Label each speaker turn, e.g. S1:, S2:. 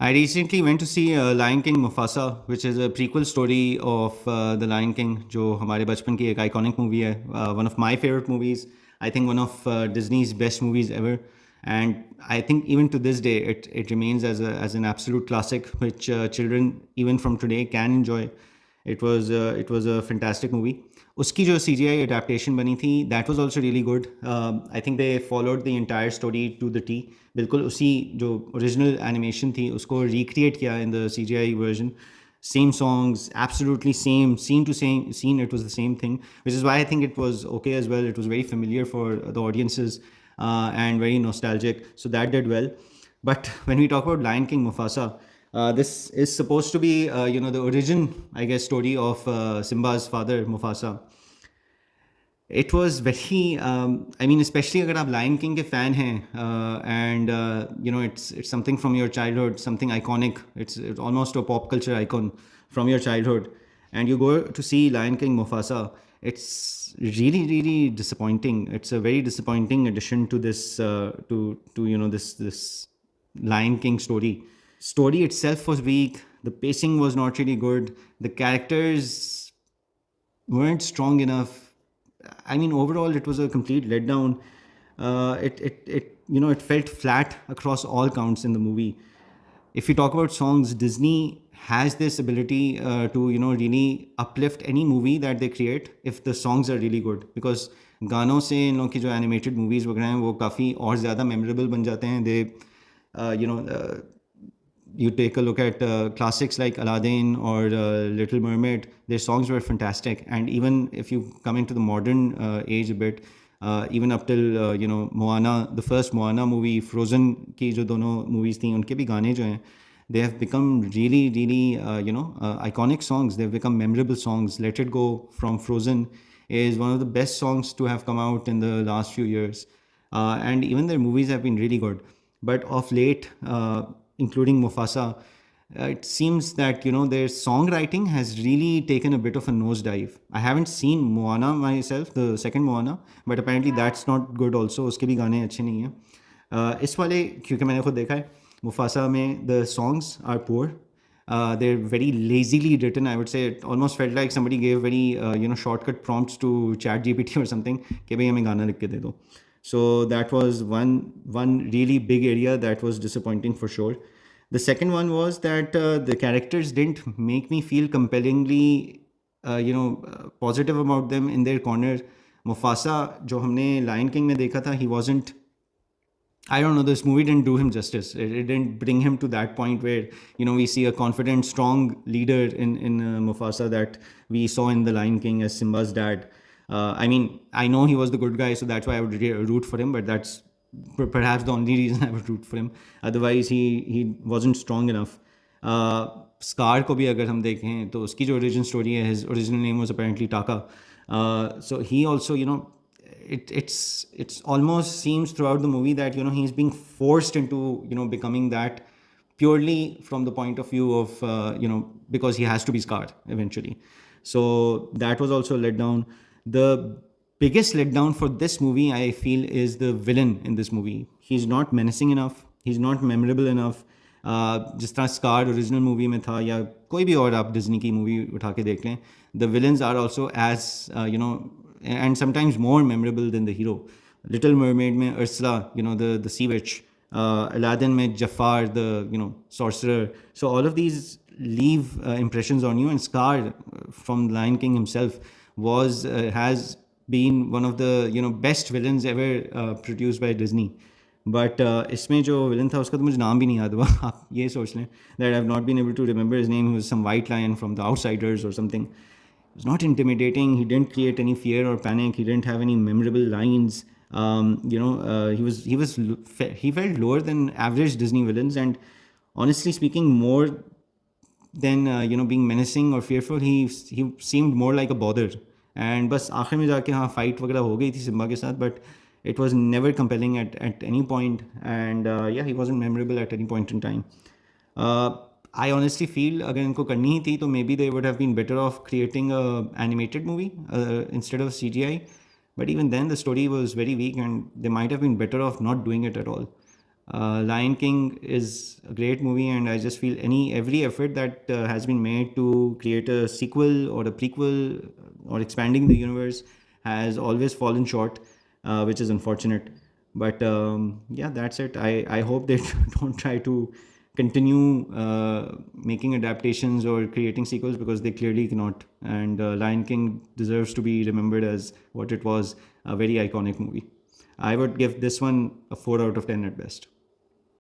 S1: I recently went to see Lion King Mufasa, which is a prequel story of The Lion King, जो हमारे बचपन की एक iconic movie है. One of my favorite movies. I think one of Disney's best movies ever. And I think even to this day, it remains as an absolute classic, which children even from today can enjoy. It was a fantastic movie. उसकी जो CGI adaptation बनी थी, that was also really good. I think they followed the entire story to the T. बिल्कुल उसी जो original animation थी उसको recreate किया in the CGI version. Same songs, absolutely same scene to same scene. It was the same thing, which is why I think it was okay as well. It was very familiar for the audiences and very nostalgic. So that did well. But when we talk about Lion King Mufasa, this is supposed to be, the origin, I guess, story of Simba's father, Mufasa. It was very, I mean, especially अगर आप Lion King के fan हैं, and it's something from your childhood, something iconic. It's almost a pop culture icon from your childhood, and you go to see Lion King Mufasa. It's really really disappointing. It's a very disappointing addition to this to this Lion King story. Story itself was weak. The pacing was not really good. The characters weren't strong enough. I mean, overall, it was a complete letdown. It felt flat across all counts in the movie. If you talk about songs, Disney has this ability to really uplift any movie that they create if the songs are really good. Because गानों से इन लोग की जो animated movies वगैरह हैं वो काफ़ी और ज़्यादा memorable बन जाते हैं. You take a look at classics like Aladdin or Little Mermaid, their songs were fantastic. And even if you come into the modern age a bit, even up till Moana, the first Moana movie, Frozen की जो दोनों movies थी उनके भी गाने जो हैं, they have become really really iconic songs. They've become memorable songs. Let It Go from Frozen is one of the best songs to have come out in the last few years, and even their movies have been really good. But of late, including Mufasa, it seems that their songwriting has really taken a bit of a nosedive. I haven't seen Moana myself, the second Moana, but apparently that's not good also. उसके भी गाने अच्छे नहीं हैं. इस वाले क्योंकि मैंने खुद देखा है Mufasa में the songs are poor. They're very lazily written. I would say it almost felt like somebody gave very shortcut prompts to Chat GPT or something कि भाई हमें गाना लिख के दे दो. So that was one really big area that was disappointing for sure. The second one was that the characters didn't make me feel compellingly, positive about them in their corner. Mufasa, जो हमने Lion King में देखा था, he wasn't. I don't know. This movie didn't do him justice. It didn't bring him to that point where we see a confident, strong leader in Mufasa that we saw in The Lion King as Simba's dad. I mean, I know he was the good guy, so that's why I would root for him. But that's perhaps the only reason I would root for him. Otherwise, he wasn't strong enough. Scar को भी अगर हम देखें तो उसकी जो origin story है, his original name was apparently Taka. So he also, it's almost seems throughout the movie that he's being forced into becoming that purely from the point of view of because he has to be Scar eventually. So that was also a letdown. The biggest letdown for this movie, I feel, is the villain in this movie. He's not menacing enough. He's not memorable enough. जिस तरह scar original movie में था या कोई भी और आप Disney की मूवी उठा के देख लें, the villains are also as and sometimes more memorable than the hero. Little Mermaid में Ursula, the sea witch. Aladdin में Jafar, the sorcerer. So all of these leave impressions on you, and Scar from Lion King himself has been one of the best villains ever produced by Disney. But इसमें जो villain था उसका तो मुझे नाम भी नहीं याद हुआ. आप ये सोच लें that I've not been able to remember his name. He was some white lion from The Outsiders or something. He was not intimidating. He didn't create any fear or panic. He didn't have any memorable lines. He felt lower than average Disney villains, and honestly speaking, more than being menacing or fearful, he seemed more like a bother. And बस आखिर में जाके हाँ fight वगैरह हो गई थी Simba के साथ, but it was never compelling at any point, and he wasn't memorable at any point in time. I honestly feel अगर इनको करनी ही थी तो maybe they would have been better off creating a animated movie instead of CGI. But even then the story was very weak, and they might have been better off not doing it at all. Lion King is a great movie, and I just feel every effort that has been made to create a sequel or a prequel or expanding the universe has always fallen short, which is unfortunate. But yeah, that's it. I hope they don't try to continue making adaptations or creating sequels, because they clearly cannot. And Lion King deserves to be remembered as what it was, a very iconic movie. I would give this one a 4 out of 10 at best.